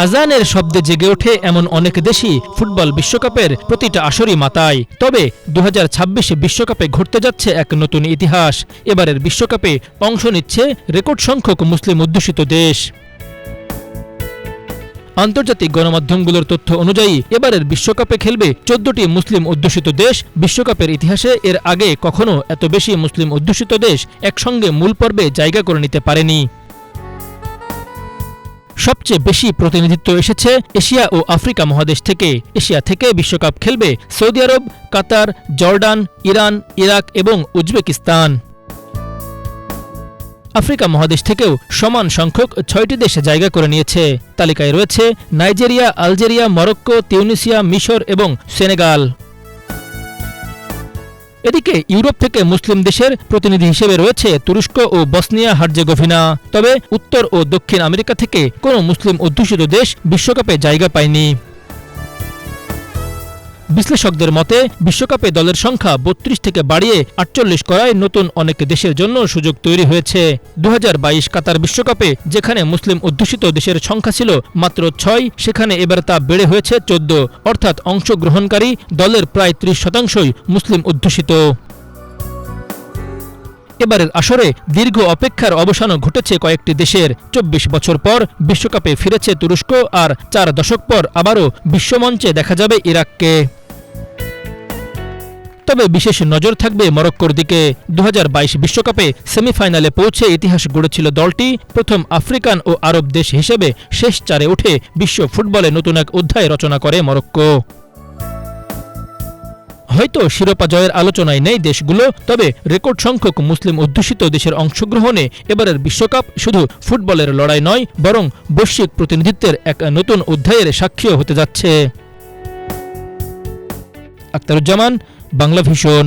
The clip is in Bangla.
আজানের শব্দে জেগে ওঠে এমন অনেক দেশই ফুটবল বিশ্বকাপের প্রতিটা আসরই মাতায়। তবে 2026 বিশ্বকাপে ঘটতে যাচ্ছে এক নতুন ইতিহাস। এবারের বিশ্বকাপে অংশ নিচ্ছে রেকর্ড সংখ্যক মুসলিম অধ্যুষিত দেশ। আন্তর্জাতিক গণমাধ্যমগুলোর তথ্য অনুযায়ী এবারের বিশ্বকাপে খেলবে 14টি মুসলিম অধ্যুষিত দেশ। বিশ্বকাপের ইতিহাসে এর আগে কখনো এত বেশি মুসলিম অধ্যুষিত দেশ একসঙ্গে মূল পর্বে জায়গা করে নিতে পারেনি। সবচেয়ে বেশি প্রতিনিধিত্ব এসেছে এশিয়া ও আফ্রিকা মহাদেশ থেকে। এশিয়া থেকে বিশ্বকাপ খেলবে সৌদি আরব, কাতার, জর্ডান, ইরান, ইরাক এবং উজবেকিস্তান। আফ্রিকা মহাদেশ থেকেও সমান সংখ্যক 6টি দেশ জায়গা করে নিয়েছে। তালিকায় রয়েছে নাইজেরিয়া, আলজেরিয়া, মরক্কো, তিউনিসিয়া, মিশর এবং সেনেগাল। এদিকে ইউরোপ থেকে মুসলিম দেশের প্রতিনিধি হিসেবে রয়েছে তুরস্ক ও বসনিয়া হার্জেগোভিনা। তবে উত্তর ও দক্ষিণ আমেরিকা থেকে কোনো মুসলিম অধ্যুষিত দেশ বিশ্বকাপে জায়গা পায়নি। বিশ্লেষকদের মতে বিশ্বকাপে দলের সংখ্যা 32 থেকে বাড়িয়ে 48 করায় নতুন অনেক দেশের জন্য সুযোগ তৈরি হয়েছে। 2022 কাতার বিশ্বকাপে যেখানে মুসলিম অধ্যুষিত দেশের সংখ্যা ছিল মাত্র 6, সেখানে এবার তা বেড়ে হয়েছে 14, অর্থাৎ অংশগ্রহণকারী দলের প্রায় 30% মুসলিম অধ্যুষিত। এবারের আসরে দীর্ঘ অপেক্ষার অবসানও ঘটেছে কয়েকটি দেশের। 24 বছর পর বিশ্বকাপে ফিরেছে তুরস্ক, আর 4 দশক পর আবারও বিশ্বমঞ্চে দেখা যাবে ইরাককে। তবে বিশেষ নজর থাকবে মরক্কোর দিকে। 2022 বিশ্বকাপে সেমিফাইনালে পৌঁছে ইতিহাস গড়েছিল দলটি। প্রথম আফ্রিকান ও আরব দেশ হিসেবে শেষ 4-এ উঠে বিশ্ব ফুটবলে নতুন এক অধ্যায় রচনা করে মরক্কো। হয়তো শিরোপা জয়ের আলোচনায় নেই দেশগুলো, তবে রেকর্ড সংখ্যক মুসলিম অধ্যুষিত দেশের অংশগ্রহণে এবারের বিশ্বকাপ শুধু ফুটবলের লড়াই নয়, বরং বৈশ্বিক প্রতিনিধিত্বের এক নতুন অধ্যায়ের সাক্ষীও হতে যাচ্ছে। আখতারুজ্জামান, বাংলা ভিশন।